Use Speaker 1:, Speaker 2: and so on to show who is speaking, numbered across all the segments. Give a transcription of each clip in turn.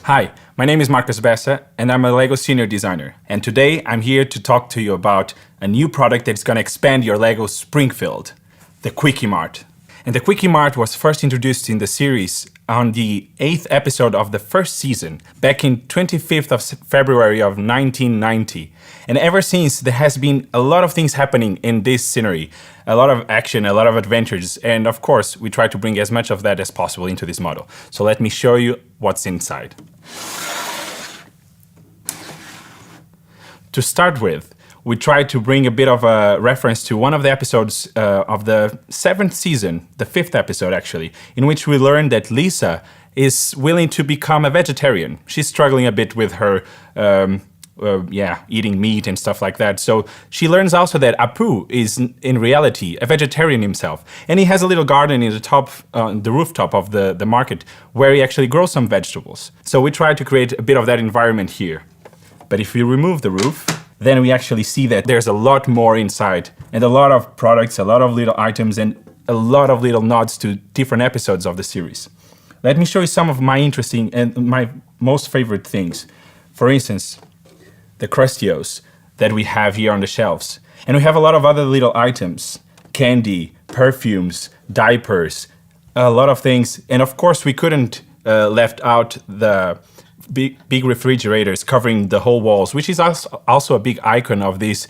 Speaker 1: Hi, my name is Marcus Bessa, and I'm a LEGO senior designer. And today I'm here to talk to you about a new product that's going to expand your LEGO Springfield, the Kwiki-E Mart. And the Kwiki-E Mart was first introduced in the series on the 8th episode of the first season, back in 25th of February of 1990. And ever since, there has been a lot of things happening in this scenery, a lot of action, a lot of adventures, and of course, we try to bring as much of that as possible into this model. So let me show you what's inside. To start with, we tried to bring a bit of a reference to one of the episodes of the 7th season, the 5th episode actually, in which we learned that Lisa is willing to become a vegetarian. She's struggling a bit with her eating meat and stuff like that. So she learns also that Apu is in reality a vegetarian himself. And he has a little garden in the top, the rooftop of the market where he actually grows some vegetables. So we tried to create a bit of that environment here. But if we remove the roof, then we actually see that there's a lot more inside and a lot of products, a lot of little items and a lot of little nods to different episodes of the series. Let me show you some of my interesting and my most favorite things. For instance, the Crustios that we have here on the shelves. And we have a lot of other little items, candy, perfumes, diapers, a lot of things. And of course, we couldn't left out the big refrigerators covering the whole walls, which is also a big icon of these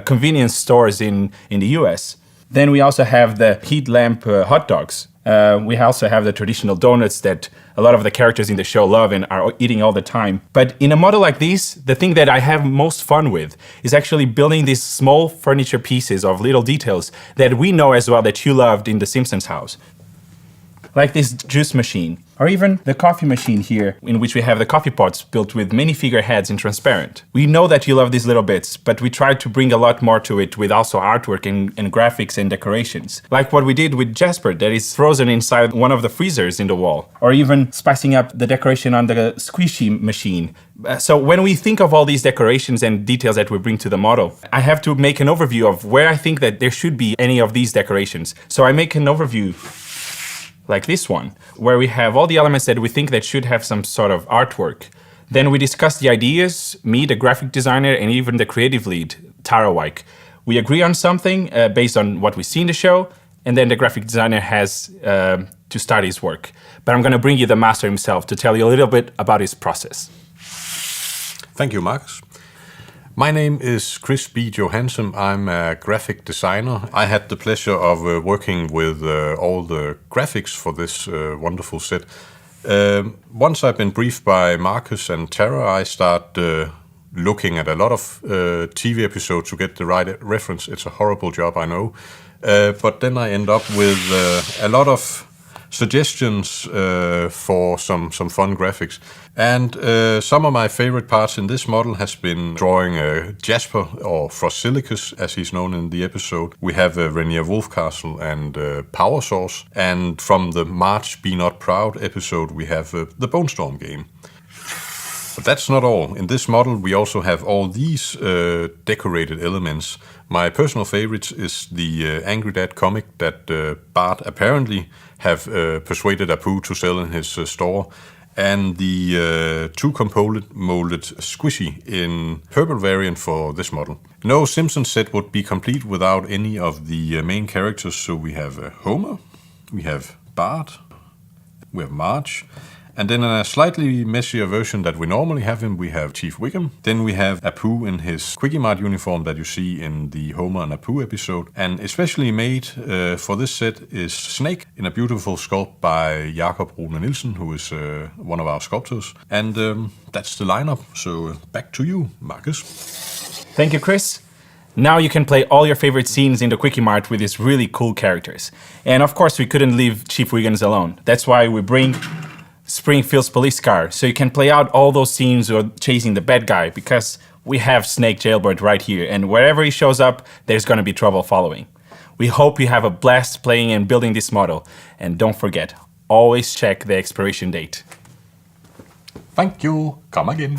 Speaker 1: convenience stores in the US. Then we also have the heat lamp hot dogs. We also have the traditional donuts that a lot of the characters in the show love and are eating all the time. But in a model like this, the thing that I have most fun with is actually building these small furniture pieces of little details that we know as well that you loved in the Simpsons house. Like this juice machine, or even the coffee machine here, in which we have the coffee pots built with minifigure heads and transparent. We know that you love these little bits, but we tried to bring a lot more to it with also artwork and graphics and decorations. Like what we did with Jasper, that is frozen inside one of the freezers in the wall, or even spicing up the decoration on the squishy machine. So when we think of all these decorations and details that we bring to the model, I have to make an overview of where I think that there should be any of these decorations. So I make an overview like this one, where we have all the elements that we think that should have some sort of artwork. Then we discuss the ideas, me, the graphic designer, and even the creative lead, Tara Wyke. We agree on something based on what we see in the show, and then the graphic designer has to start his work. But I'm gonna bring you the master himself to tell you a little bit about his process.
Speaker 2: Thank you, Marcus. My name is Chris B. Johansson. I'm a graphic designer. I had the pleasure of working with all the graphics for this wonderful set. Once I've been briefed by Marcus and Tara, I start looking at a lot of TV episodes to get the right reference. It's a horrible job, I know. But then I end up with a lot of suggestions for some fun graphics. And some of my favorite parts in this model has been drawing Jasper, or Frosilicus as he's known in the episode. We have Rainier Wolfcastle and Power Source. And from the March Be Not Proud episode, we have the Bone Storm game. But that's not all. In this model, we also have all these decorated elements. My personal favorite is the Angry Dad comic that Bart apparently have persuaded Apu to sell in his store, and the two-component molded squishy in purple variant for this model. No Simpsons set would be complete without any of the main characters, so we have Homer, we have Bart, we have Marge, and then in a slightly messier version that we normally have him, we have Chief Wiggum. Then we have Apu in his Kwiki-E Mart uniform that you see in the Homer and Apu episode. And especially made for this set is Snake in a beautiful sculpt by Jakob Rune Nielsen, who is one of our sculptors. And that's the lineup. So back to you, Marcus.
Speaker 1: Thank you, Chris. Now you can play all your favorite scenes in the Kwiki-E Mart with these really cool characters. And of course, we couldn't leave Chief Wiggins alone. That's why we bring Springfield's police car, so you can play out all those scenes or chasing the bad guy, because we have Snake Jailbird right here, and wherever he shows up, there's gonna be trouble following. We hope you have a blast playing and building this model, and don't forget, always check the expiration date.
Speaker 2: Thank you. Come again.